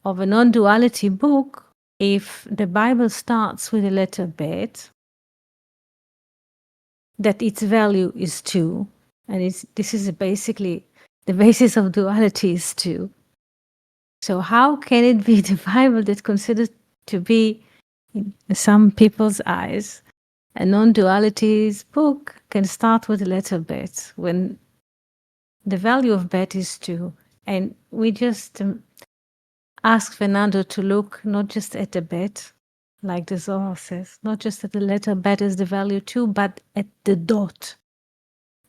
of a non-duality book, if the Bible starts with the letter bet, that its value is 2, and this is basically the basis of duality is 2. So how can it be the Bible that considered to be, in some people's eyes, a non-duality's book can start with the letter bet when the value of bet is 2? And we just ask Fernando to look not just at the bet, like the Zohar says, not just at the letter bet as the value 2, but at the dot.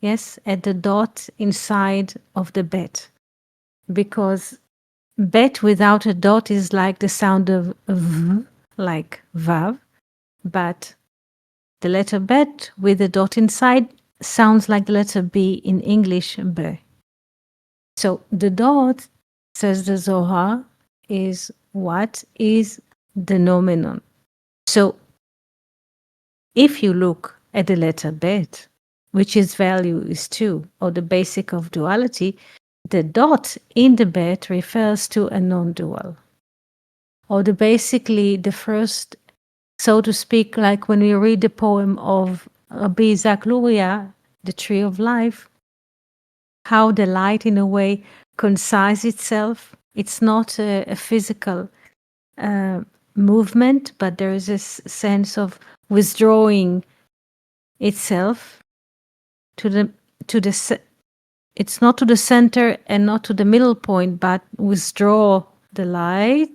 Yes, at the dot inside of the bet. Because bet without a dot is like the sound of v, like vav, but the letter bet with a dot inside sounds like the letter B in English, b. So the dot, says the Zohar, is what is the nomenon. So if you look at the letter bet, which its value is 2, or the basic of duality, the dot in the bet refers to a non-dual. Or basically the first, so to speak, like when we read the poem of Rabbi Isaac Luria, The Tree of Life, how the light in a way concises itself. It's not a physical movement, but there is a sense of withdrawing itself to the it's not to the center and not to the middle point, but withdraw the light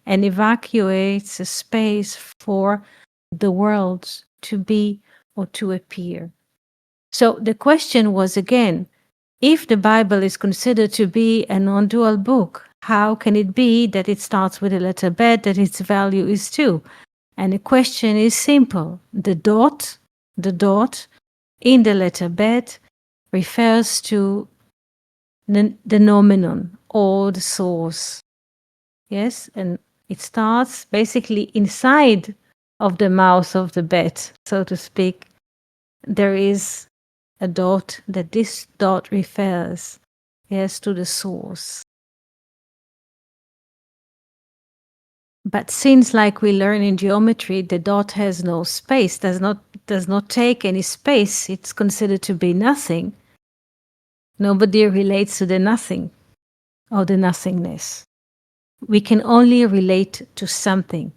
and evacuates a space for the worlds to be or to appear. So the question was again, if the Bible is considered to be a non-dual book, how can it be that it starts with a letter bet, that its value is 2? And the question is simple. The dot in the letter bet refers to the nomenon or the source. Yes, and it starts basically inside of the mouth of the bet, so to speak. There is a dot that this dot refers, yes, to the source. But since, like we learn in geometry, the dot has no space, does not take any space, it's considered to be nothing. Nobody relates to the nothing or the nothingness. We can only relate to something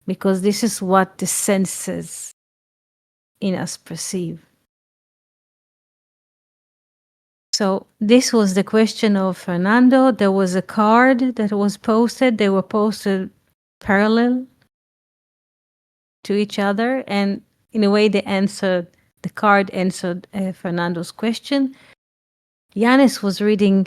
because this is what the senses in us perceive. So this was the question of Fernando. There was a card that was posted. They were posted parallel to each other, and in a way the card answered Fernando's question. Yanis was reading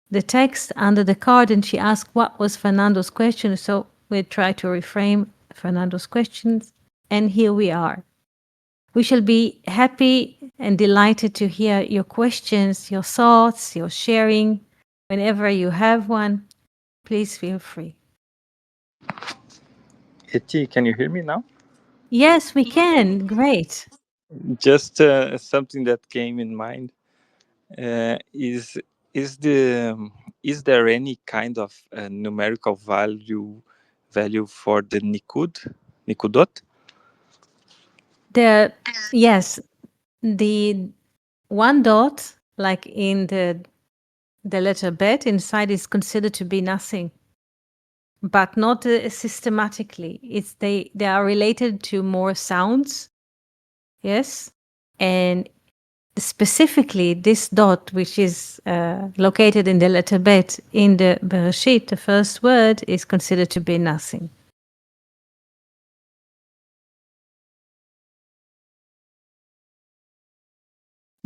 the text under the card and she asked what was Fernando's question, so we tried to reframe Fernando's questions, and here we are. We shall be happy and delighted to hear your questions, your thoughts, your sharing. Whenever you have one, please feel free. Eti, can you hear me now? Yes, we can. Great. Just something that came in mind is is the is there any kind of numerical value for the nikudot? Yes, the one dot, like in the letter bet inside, is considered to be nothing, but not systematically. They are related to more sounds, yes, and specifically this dot, which is located in the letter bet in the Bereshit, the first word, is considered to be nothing.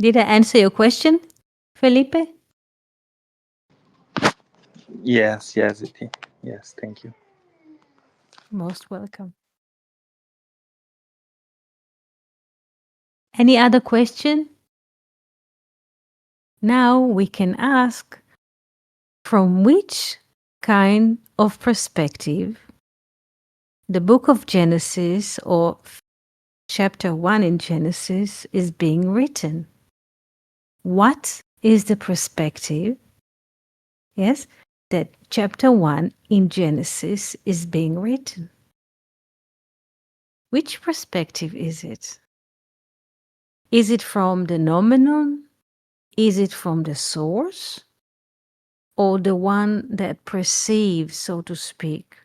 Did I answer your question, Felipe? Yes, Eti. Yes, thank you. Most welcome. Any other question? Now we can ask, from which kind of perspective the book of Genesis, or chapter 1 in Genesis, is being written? What is the perspective? Yes, that chapter 1 in Genesis is being written? Which perspective is it? Is it from the nomenon? Is it from the source? Or the one that perceives, so to speak?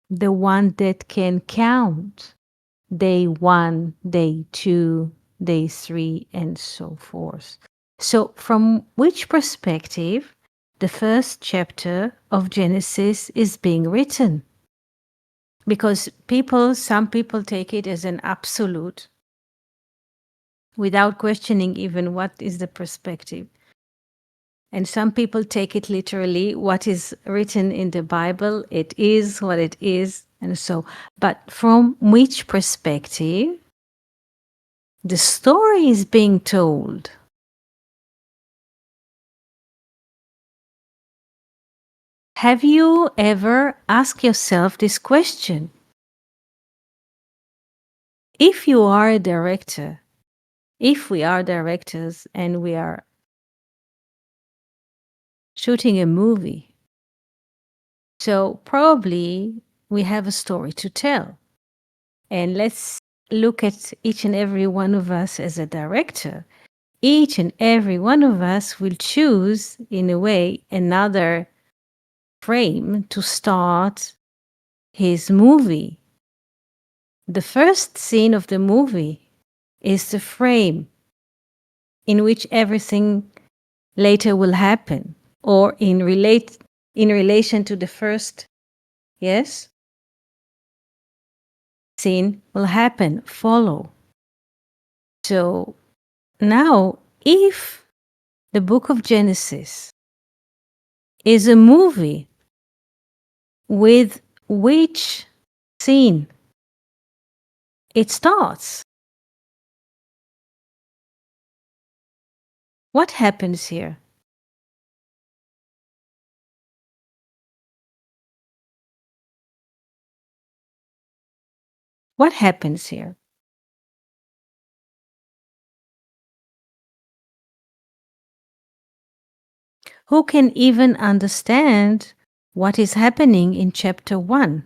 The one that can count day 1, day 2, day 3, and so forth. So, from which perspective the first chapter of Genesis is being written? Because some people take it as an absolute without questioning even what is the perspective. And some people take it literally, what is written in the Bible, it is what it is. And so, but from which perspective the story is being told? Have you ever asked yourself this question? If you are a director, if we are directors and we are shooting a movie, so probably we have a story to tell. And let's look at each and every one of us as a director. Each and every one of us will choose, in a way, another frame to start his movie. The first scene of the movie is the frame in which everything later will happen, or in relation to the first, yes, scene will happen, follow. So now, if the book of Genesis is a movie, with which scene it starts? What happens here? What happens here? Who can even understand what is happening in chapter 1?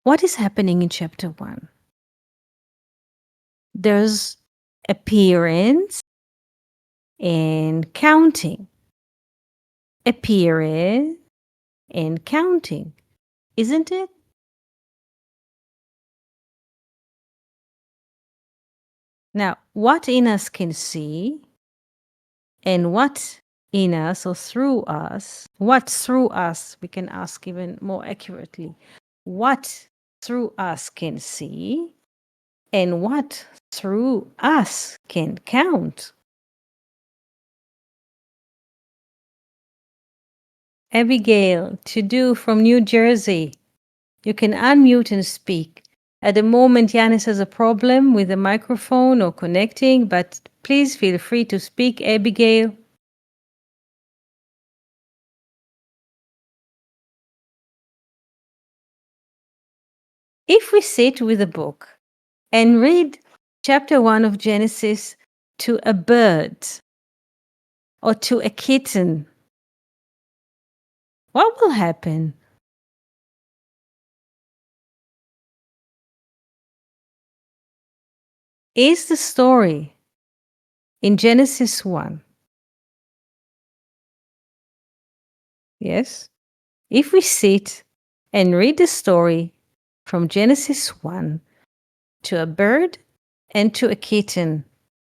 What is happening in chapter 1? There's appearance and counting. Appearance and counting, isn't it? Now, what in us can see and what in us or through us, what through us, we can ask even more accurately, what through us can see and what through us can count. Abigail, to do from New Jersey. You can unmute and speak. At the moment, Yanis has a problem with the microphone or connecting, but please feel free to speak, Abigail. If we sit with a book and read chapter 1 of Genesis to a bird or to a kitten, what will happen? Is the story in Genesis 1? Yes? If we sit and read the story from Genesis 1 to a bird and to a kitten,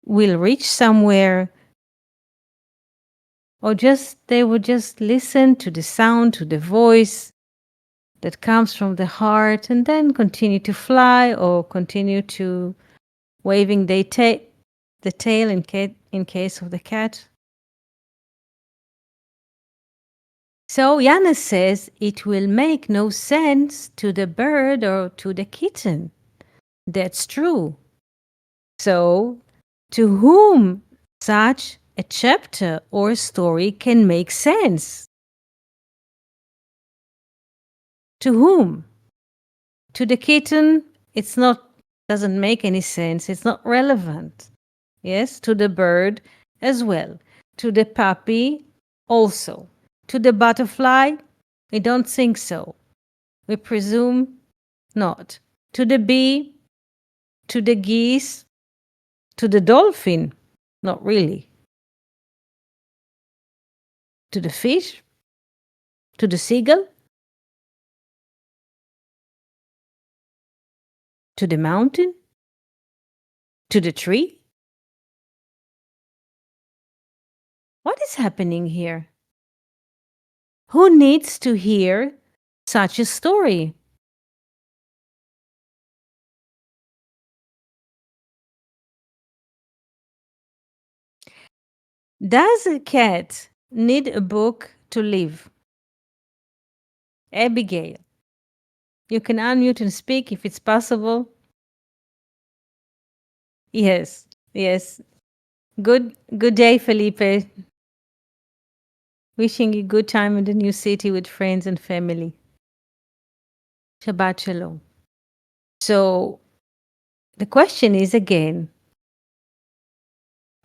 will reach somewhere, or they will just listen to the sound, to the voice that comes from the heart, and then continue to fly or continue to waving the tail in case of the cat. So Yana says it will make no sense to the bird or to the kitten. That's true. So to whom such a chapter or story can make sense? To whom? To the kitten, doesn't make any sense. It's not relevant. Yes, to the bird as well, to the puppy also, to the butterfly. We don't think so. We presume not. To the bee, to the geese, to the dolphin, not really. To the fish, to the seagull, to the mountain, to the tree. What is happening here? Who needs to hear such a story? Does a cat need a book to live? Abigail, you can unmute and speak if it's possible. Yes, yes. Good day, Felipe. Wishing you good time in the new city with friends and family. Shabbat Shalom. So the question is again,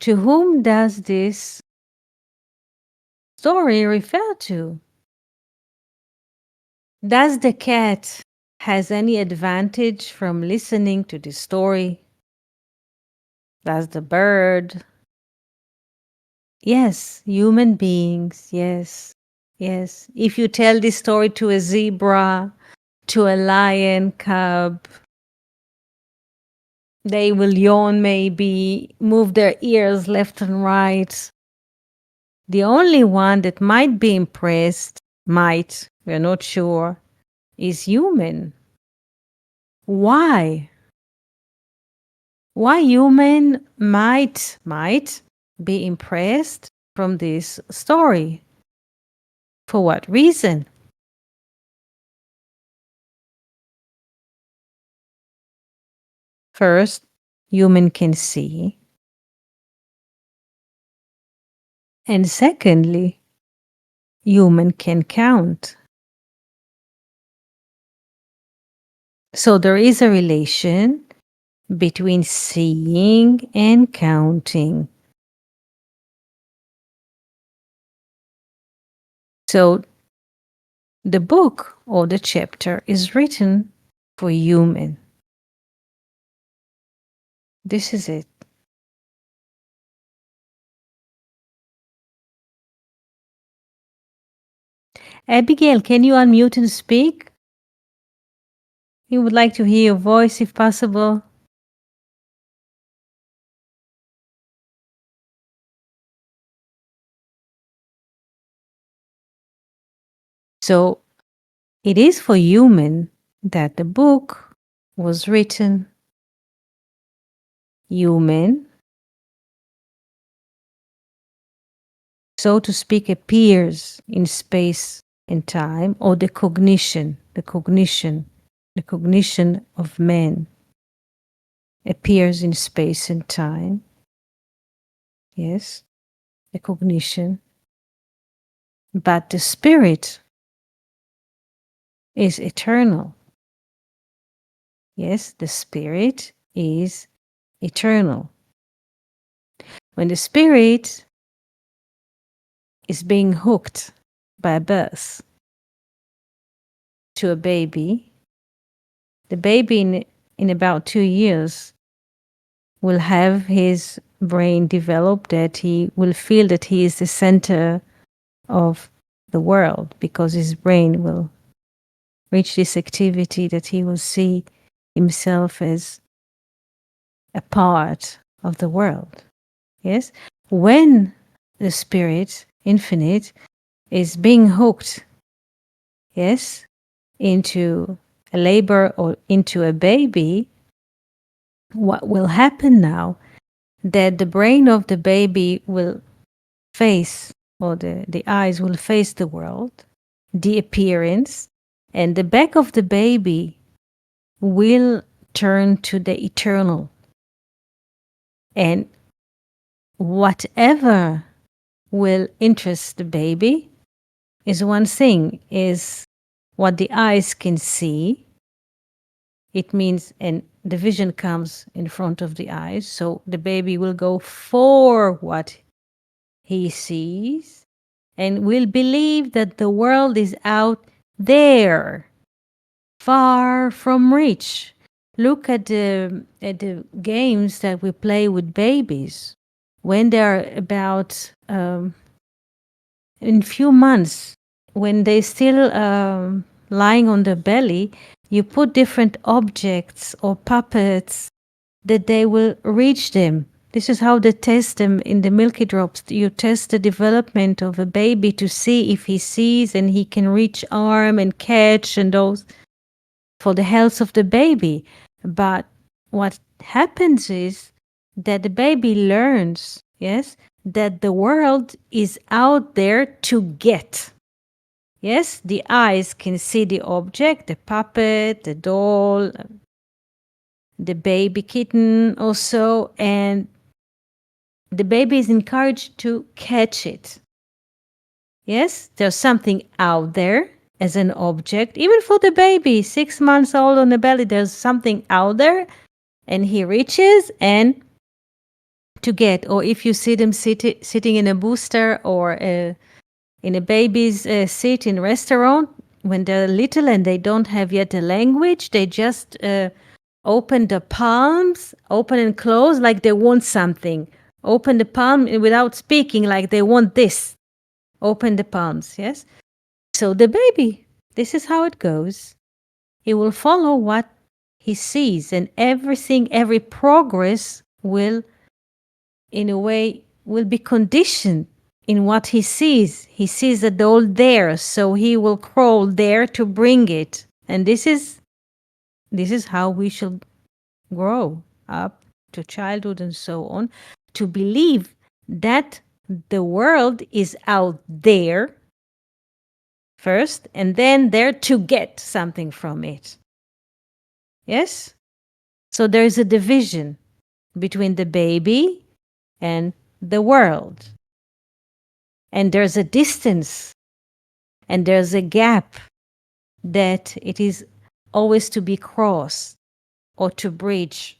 to whom does this story refer to? Does the cat has any advantage from listening to the story? Does the bird? Yes, human beings, yes. Yes. If you tell this story to a zebra, to a lion cub, they will yawn maybe, move their ears left and right. The only one that might be impressed, we're not sure, is human. Why? Why human might be impressed from this story? For what reason? First, human can see. And secondly, human can count. So there is a relation between seeing and counting. So the book or the chapter is written for human. This is it. Abigail, can you unmute and speak? We would like to hear your voice if possible. So it is for human that the book was written. Human, so to speak, appears in space and time, or the cognition of man appears in space and time. Yes, the cognition. But the spirit is eternal. Yes, the spirit is eternal. When the spirit is being hooked by birth to a baby, the baby in about 2 years will have his brain develop, that he will feel that he is the center of the world, because his brain will reach this activity that he will see himself as a part of the world. Yes? When the spirit, infinite, is being hooked, yes, into a labor or into a baby, what will happen now, that the brain of the baby will face, or the eyes will face the world, the appearance, and the back of the baby will turn to the eternal. And whatever will interest the baby is one thing, is what the eyes can see. It means, and the vision comes in front of the eyes. So the baby will go for what he sees and will believe that the world is out there, far from reach. Look at the games that we play with babies when they're about in few months, when they still lying on their belly. You put different objects or puppets that they will reach them. This is how they test them in the Milky Drops. You test the development of a baby to see if he sees and he can reach arm and catch and those for the health of the baby. But what happens is that the baby learns, yes, that the world is out there to get. Yes, the eyes can see the object, the puppet, the doll, the baby kitten also, and the baby is encouraged to catch it. Yes, there's something out there as an object. Even for the baby, 6 months old on the belly, there's something out there, and he reaches and to get. Or if you see them sitting in a booster or in a baby's seat in restaurant, when they're little and they don't have yet a language, they just open the palms, open and close like they want something. Open the palm without speaking like they want this. Open the palms, yes? So the baby, this is how it goes. He will follow what he sees, and everything, every progress will, in a way, will be conditioned in what he sees. He sees a doll there, so he will crawl there to bring it. And this is how we shall grow up to childhood and so on, to believe that the world is out there first, and then there to get something from it. Yes? So there's a division between the baby and the world. And there's a distance and there's a gap that it is always to be crossed or to bridge.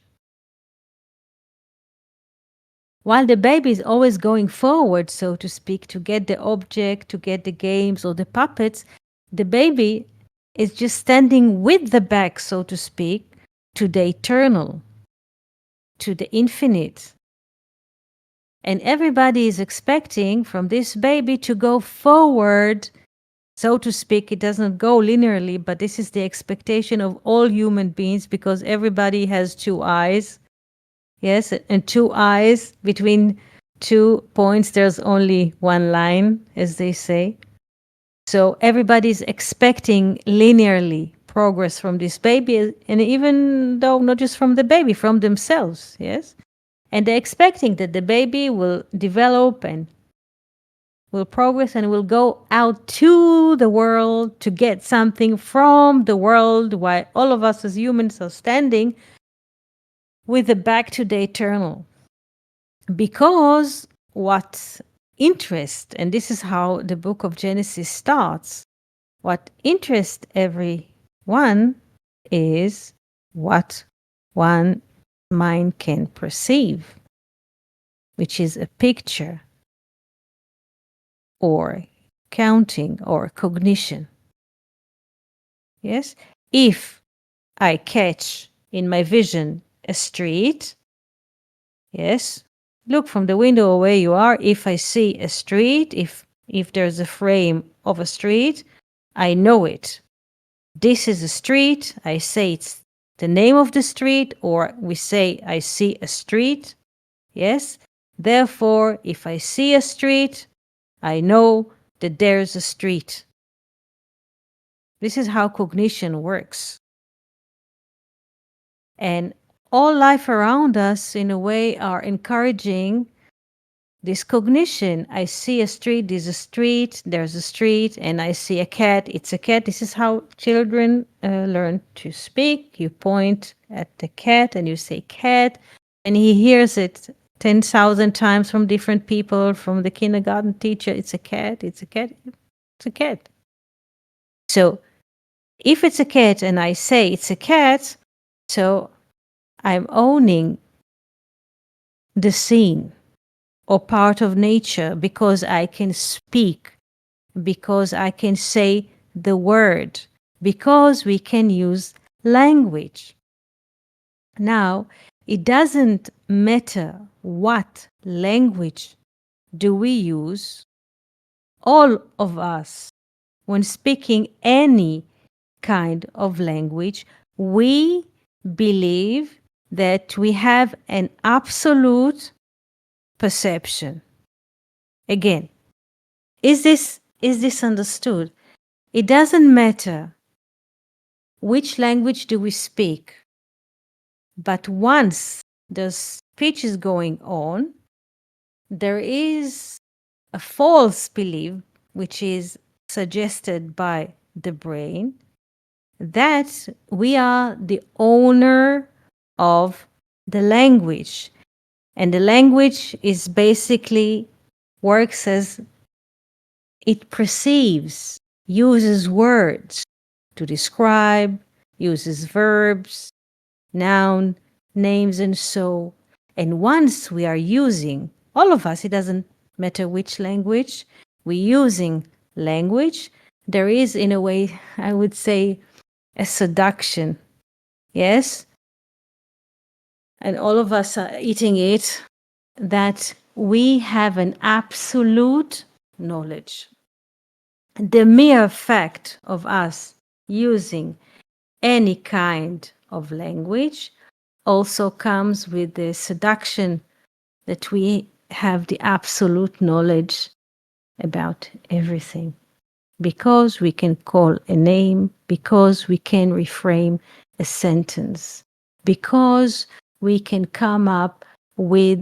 While the baby is always going forward, so to speak, to get the object, to get the games or the puppets, the baby is just standing with the back, so to speak, to the eternal, to the infinite. And everybody is expecting from this baby to go forward, so to speak. It doesn't go linearly, but this is the expectation of all human beings because everybody has two eyes. Yes, and two eyes between 2 points, there's only one line, as they say. So everybody's expecting linearly progress from this baby, and even though not just from the baby, from themselves, yes? And they're expecting that the baby will develop and will progress and will go out to the world to get something from the world, while all of us as humans are standing with the back to the eternal. Because what interests, and this is how the book of Genesis starts, what interests everyone is what one mind can perceive, which is a picture or counting or cognition. Yes? If I catch in my vision a street, yes, look from the window where you are. If I see a street, if there's a frame of a street, I know it. This is a street. I say it's the name of the street, or we say I see a street. Yes. Therefore, if I see a street, I know that there's a street. This is how cognition works. And all life around us, in a way, are encouraging this cognition. I see a street, there's a street, and I see a cat, it's a cat. This is how children learn to speak. You point at the cat and you say cat, and he hears it 10,000 times from different people, from the kindergarten teacher. It's a cat, it's a cat, it's a cat. So if it's a cat and I say it's a cat, so I'm owning the scene or part of nature because I can speak, because I can say the word, because we can use language. Now, it doesn't matter what language do we use, all of us, when speaking any kind of language, we believe that we have an absolute perception. Again, is this understood? It doesn't matter which language do we speak, but once the speech is going on, there is a false belief which is suggested by the brain that we are the owner of the language. And the language is basically works as it perceives, uses words to describe, uses verbs, noun, names, and so. And once we are using, all of us, it doesn't matter which language, we're using language, there is, in a way, I would say, a seduction. Yes? And all of us are eating it, that we have an absolute knowledge. The mere fact of us using any kind of language also comes with the seduction that we have the absolute knowledge about everything. Because we can call a name, because we can reframe a sentence, because we can come up with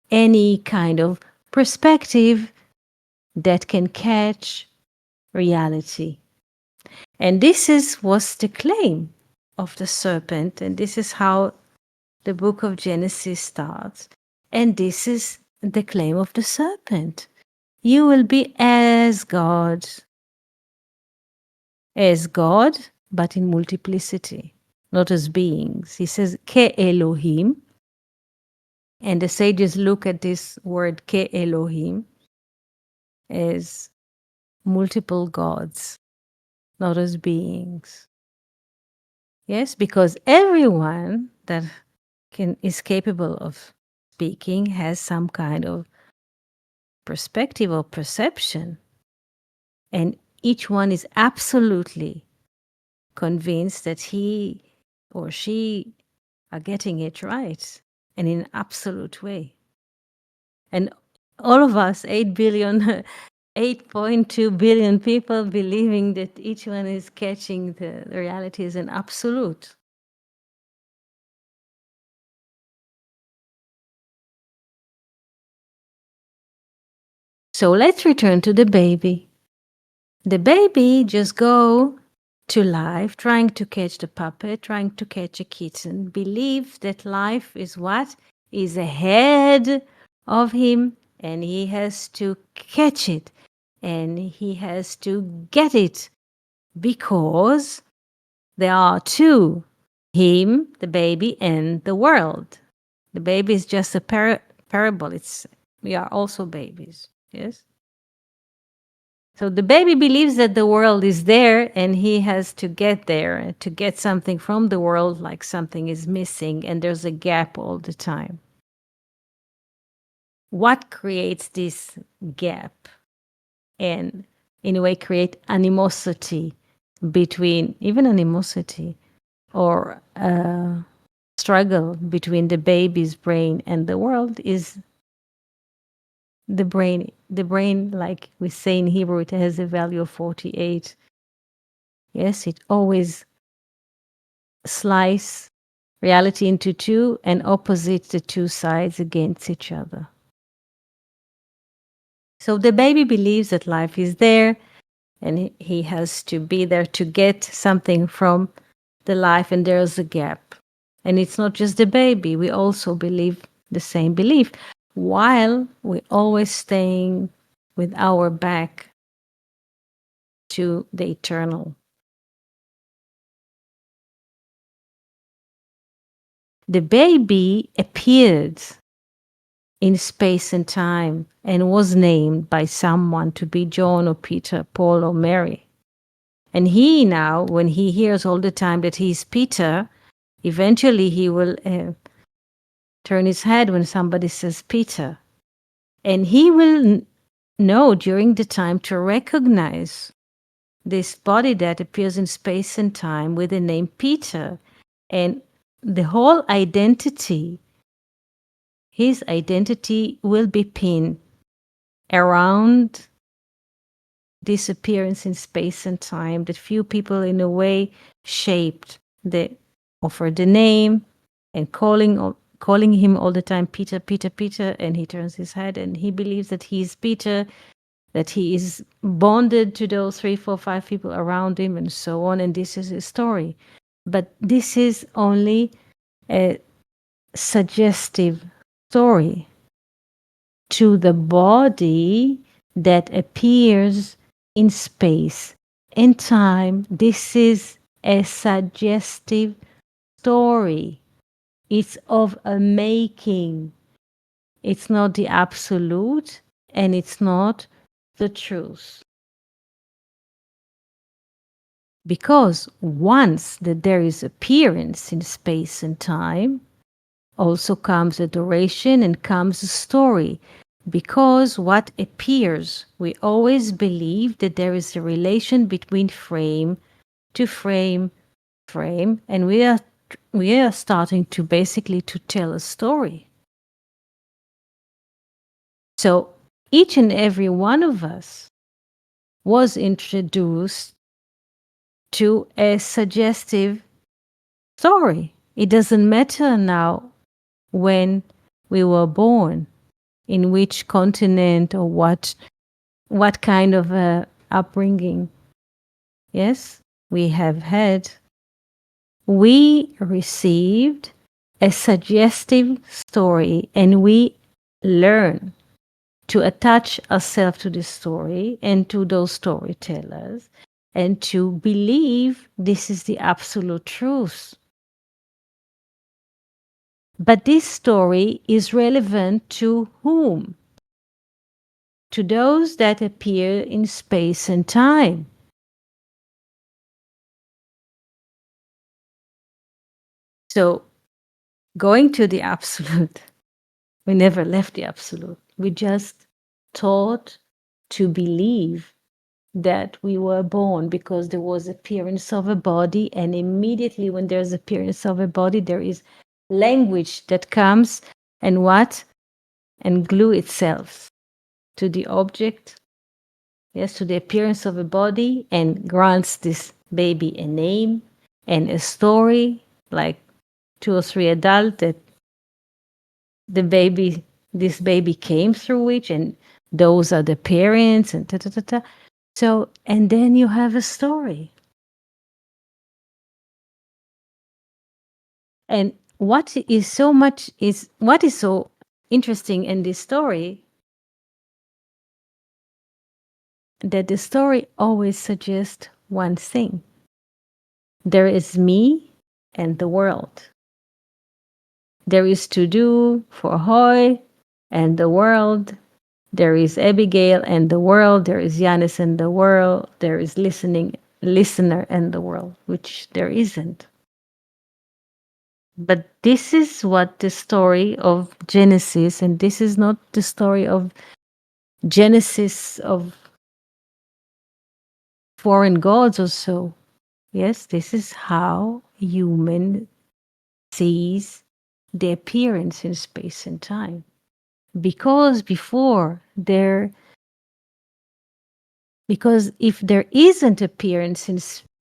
any kind of perspective that can catch reality. And was the claim of the serpent, and this is how the book of Genesis starts. And this is the claim of the serpent. You will be as God, but in multiplicity, not as beings. He says, Ke Elohim. And the sages look at this word Ke Elohim as multiple gods, not as beings. Yes, because everyone that is capable of speaking has some kind of perspective or perception. And each one is absolutely convinced that he or she are getting it right and in an absolute way. And all of us, 8 billion, 8.2 billion people believing that each one is catching the reality as an absolute. So let's return to the baby. The baby just go to life, trying to catch the puppet, trying to catch a kitten, believe that life is what is ahead of him, and he has to catch it, and he has to get it, because there are two, him, the baby, and the world. The baby is just a parable. We are also babies, yes? So the baby believes that the world is there and he has to get there to get something from the world, like something is missing and there's a gap all the time. What creates this gap and in a way create animosity between, even animosity or struggle between the baby's brain and the world is the brain. The brain, like we say in Hebrew, it has a value of 48. Yes, it always slice reality into two and opposite the two sides against each other. So the baby believes that life is there and he has to be there to get something from the life, and there's a gap. And it's not just the baby, we also believe the same belief, while we're always staying with our back to the eternal. the baby appeared in space and time and was named by someone to be John or Peter, Paul or Mary. And he now, when he hears all the time that he's Peter, eventually he will turn his head when somebody says Peter. And he will know during the time to recognize this body that appears in space and time with the name Peter. And the whole identity, his identity will be pinned around this appearance in space and time that few people in a way shaped, the offer the name and calling him all the time Peter, Peter, Peter, and he turns his head and he believes that he is Peter, that he is bonded to those 3, 4, 5 people around him and so on, and this is his story. But this is only a suggestive story to the body that appears in space and time. This is a suggestive story. It's of a making. It's not the absolute and it's not the truth. Because once that there is appearance in space and time, also comes a duration and comes a story. Because what appears, we always believe that there is a relation between frame to frame, and we are starting to basically to tell a story. So each and every one of us was introduced to a suggestive story. It doesn't matter now when we were born, in which continent or what kind of upbringing, yes, we have had. We received a suggestive story and we learn to attach ourselves to this story and to those storytellers and to believe this is the absolute truth. But this story is relevant to whom? To those that appear in space and time. So, going to the absolute, we never left the absolute. We just taught to believe that we were born because there was appearance of a body, and immediately when there's appearance of a body, there is language that comes and what? And glue itself to the object, yes, to the appearance of a body, and grants this baby a name and a story, like 2 or 3 adults that this baby came through which, and those are the parents, and ta ta ta ta. So, and then you have a story. And what is so interesting in this story, that the story always suggests one thing. There is me and the world. There is to do for Hoy and the world. There is Abigail and the world. There is Yanis and the world. There is listener and the world, which there isn't. But this is what the story of Genesis, and this is not the story of Genesis of foreign gods or so. Yes, this is how human sees the appearance in space and time. Because if there isn't appearance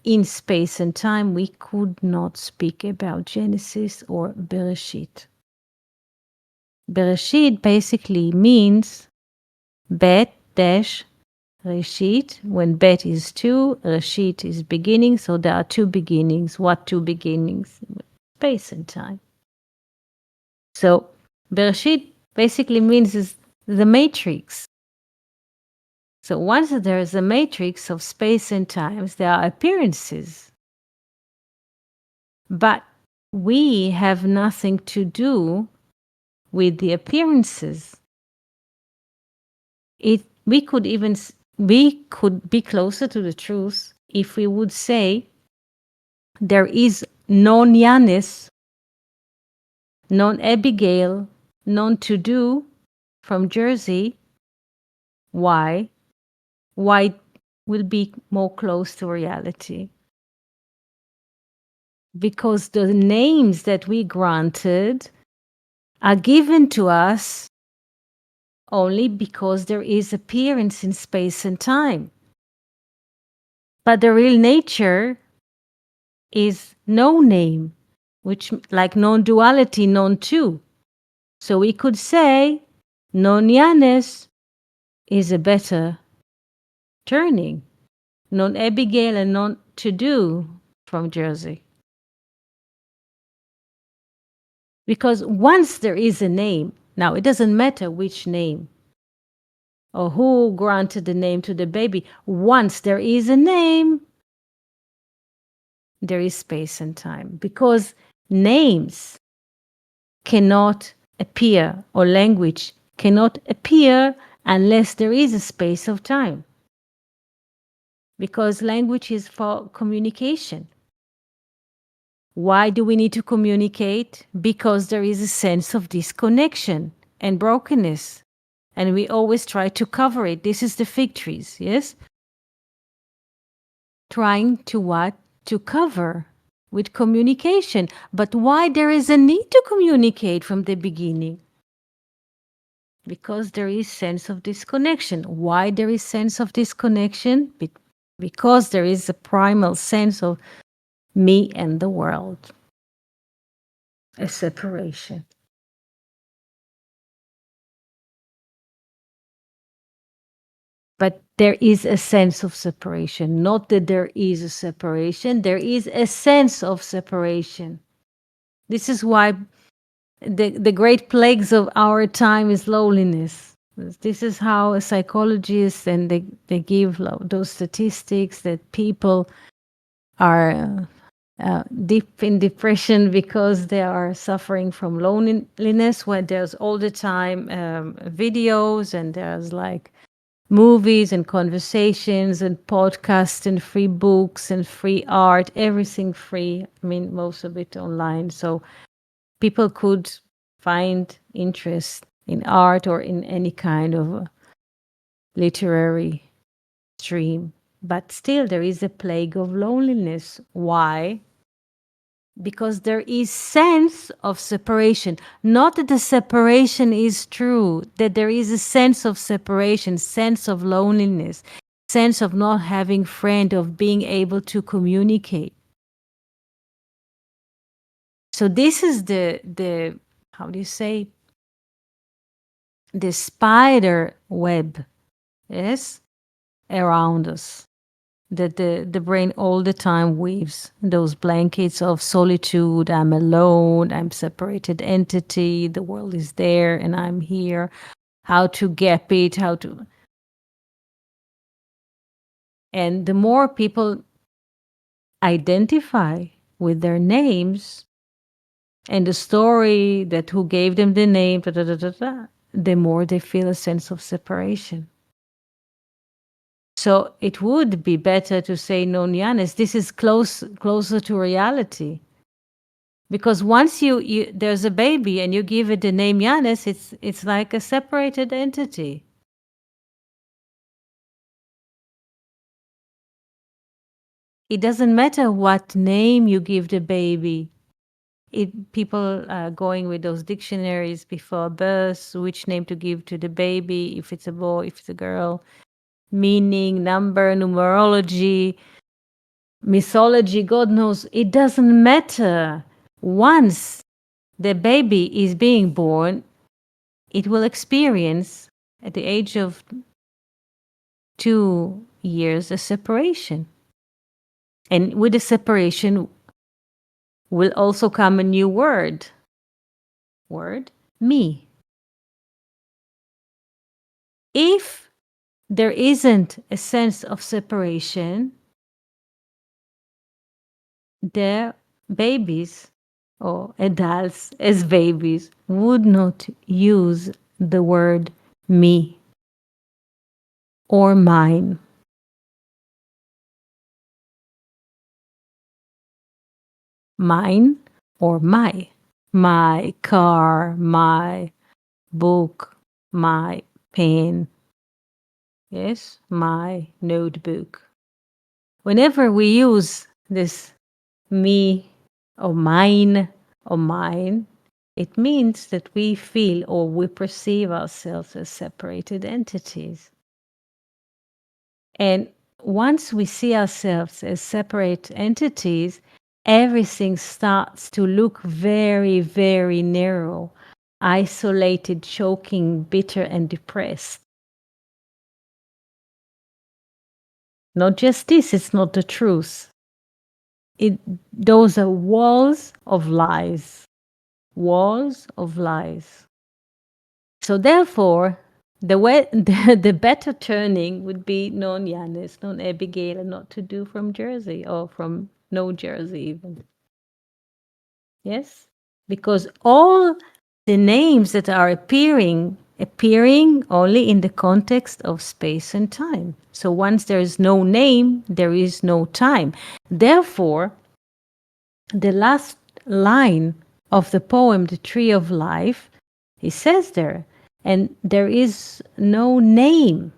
in space and time, we could not speak about Genesis or Bereshit. Bereshit basically means Bet dash Reshit. When Bet is 2, Reshit is beginning. So there are 2 beginnings. What 2 beginnings? Space and time. So Bereshit basically means is the matrix. So once there is a matrix of space and times, there are appearances. But we have nothing to do with the appearances. We could be closer to the truth if we would say there is non Yanis, non Abigail, non To Do from Jersey. Why? Why will be more close to reality? Because the names that we granted are given to us only because there is appearance in space and time. But the real nature is no name, which like non-duality, non-two. So we could say non-Yanis is a better turning. Non-Abigail and non-to-do from Jersey. Because once there is a name, now it doesn't matter which name or who granted the name to the baby. Once there is a name, there is space and time. Because names cannot appear, or language cannot appear unless there is a space of time. Because language is for communication. Why do we need to communicate? Because there is a sense of disconnection and brokenness. And we always try to cover it. This is the fig trees, yes? Trying to what? To cover with communication. But why there is a need to communicate from the beginning? Because there is sense of disconnection. Why there is sense of disconnection? Because there is a primal sense of me and the world. A separation. But there is a sense of separation. Not that there is a separation. There is a sense of separation. This is why the great plagues of our time is loneliness. This is how a psychologist, and they give those statistics that people are deep in depression because they are suffering from loneliness, where there's all the time videos, and there's like movies and conversations and podcasts and free books and free art, everything free. I mean, most of it online. So people could find interest in art or in any kind of literary stream. But still, there is a plague of loneliness. Why? Because there is sense of separation. Not that the separation is true, that there is a sense of separation, sense of loneliness, sense of not having friend, of being able to communicate. So this is the how do you say, the spider web, yes, around us, that the brain all the time weaves those blankets of solitude. I'm alone, I'm separated entity, the world is there and I'm here. How to gap it, how to. And the more people identify with their names and the story that who gave them the name, the more they feel a sense of separation. So it would be better to say non Yanis. This is closer to reality. Because once you there's a baby and you give it the name Yanis, it's like a separated entity. It doesn't matter what name you give the baby. People are going with those dictionaries before birth, which name to give to the baby, if it's a boy, if it's a girl, meaning, number, numerology, mythology, God knows. It doesn't matter. Once the baby is being born, it will experience at the age of 2 years a separation. And with the separation will also come a new word. Word, me. If there isn't a sense of separation, the babies or adults as babies would not use the word me or mine. Mine or my car, my book, my pen, yes, my notebook. Whenever we use this me or mine or mine, it means that we feel or we perceive ourselves as separated entities. And once we see ourselves as separate entities, everything starts to look very, very narrow, isolated, choking, bitter, and depressed. Not just this, it's not the truth. Those are walls of lies. Walls of lies. So therefore, the better turning would be non Yanis, non Abigail, and not to do from Jersey or from no Jersey even. Yes? Because all the names that are appearing only in the context of space and time. So once there is no name, there is no time. Therefore, the last line of the poem, The Tree of Life, he says there, and there is no name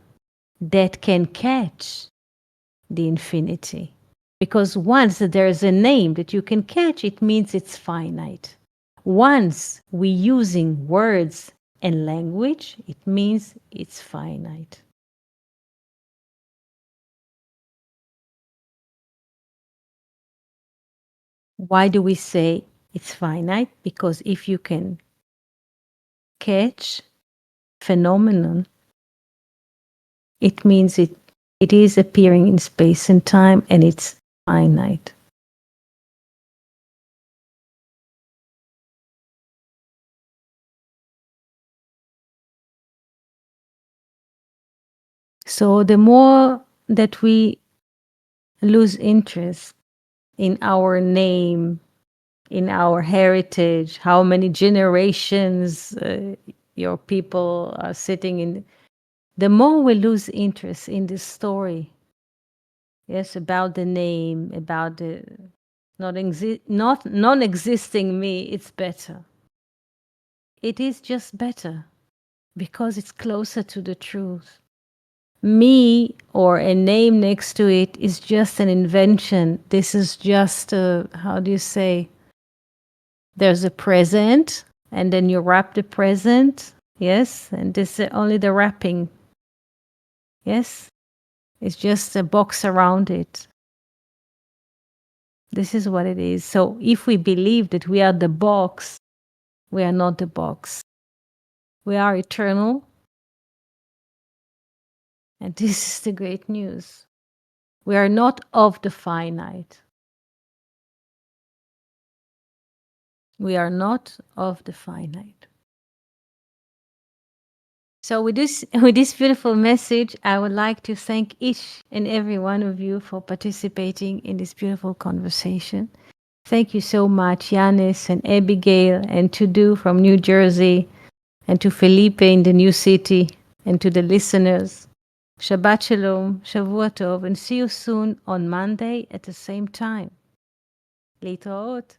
that can catch the infinity. Because once there is a name that you can catch, it means it's finite. Once we're using words and language, it means it's finite. Why do we say it's finite? Because if you can catch phenomenon, it means it is appearing in space and time and it's finite. So the more that we lose interest in our name, in our heritage, how many generations your people are sitting in, the more we lose interest in the story. Yes, about the name, about the not non-existing me, it's better. It is just better because it's closer to the truth. Me or a name next to it is just an invention. This is just a, how do you say? There's a present, and then you wrap the present. Yes, and this is only the wrapping. Yes, it's just a box around it. This is what it is. So if we believe that we are the box, we are not the box. We are eternal. And this is the great news. We are not of the finite. We are not of the finite. So with this beautiful message, I would like to thank each and every one of you for participating in this beautiful conversation. Thank you so much, Yanis and Abigail, and Tudu from New Jersey, and to Felipe in the new city, and to the listeners. Shabbat Shalom, Shavua Tov, and see you soon on Monday at the same time. להתראות.